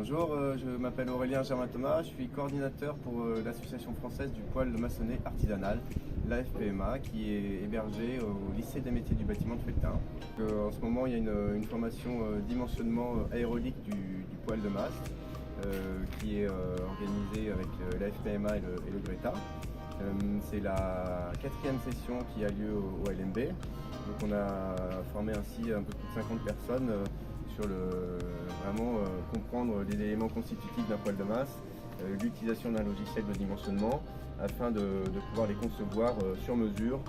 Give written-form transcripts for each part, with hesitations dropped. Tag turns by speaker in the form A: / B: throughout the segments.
A: Bonjour, je m'appelle Aurélien Germain-Thomas, je suis coordinateur pour l'association française du poêle maçonné artisanal, l'AFPMA, qui est hébergée au lycée des métiers du bâtiment de Felletin. En ce moment, il y a une formation dimensionnement aérolique du poêle de masse qui est organisée avec l'AFPMA et le GRETA. C'est la 4e session qui a lieu au LMB. Donc on a formé ainsi un peu plus de 50 personnes sur vraiment comprendre les éléments constitutifs d'un poêle de masse, l'utilisation d'un logiciel de dimensionnement afin de pouvoir les concevoir sur mesure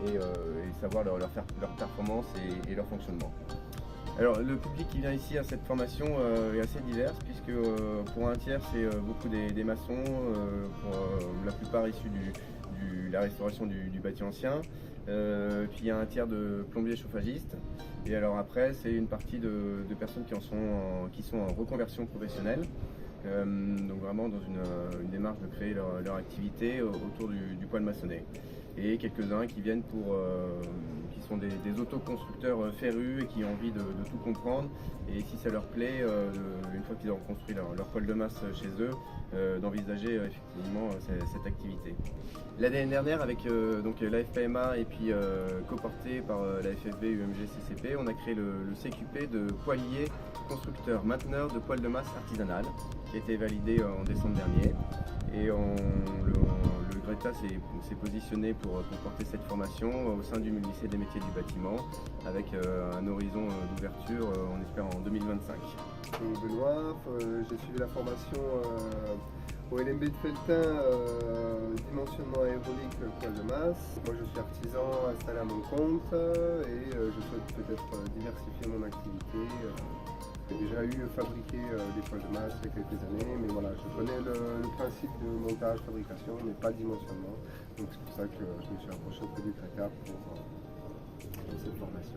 A: et savoir leur performance et leur fonctionnement. Alors le public qui vient ici à cette formation est assez divers puisque pour un tiers c'est beaucoup des maçons, pour la plupart issus de la restauration du bâti ancien, puis il y a un tiers de plombiers chauffagistes et alors après c'est une partie de personnes qui sont en reconversion professionnelle, donc vraiment dans une démarche de créer leur activité autour du poêle maçonné, et quelques-uns qui viennent qui sont des autoconstructeurs férus et qui ont envie de tout comprendre, et si ça leur plaît, une fois qu'ils auront construit leur poêle de masse chez eux, d'envisager effectivement cette activité. L'année dernière, avec l'AFPMA et puis coporté par la FFB UMG CCP, on a créé le CQP de poêlier constructeur mainteneur de poêle de masse artisanal, qui a été validé en décembre dernier, et le GRETA s'est positionné pour porter cette formation au sein du lycée des métiers du bâtiment, avec un horizon d'ouverture, on espère, en 2025.
B: Benoît, j'ai suivi la formation au LMB de Felletin, dimensionnement aérolique poêle de masse. Moi je suis artisan installé à mon compte et je souhaite peut-être diversifier mon activité. J'ai déjà fabriqué des poêles de masse il y a quelques années, mais voilà, je connais le principe de montage, fabrication, mais pas de dimensionnement. Donc c'est pour ça que je me suis approché auprès du GRETA pour cette formation.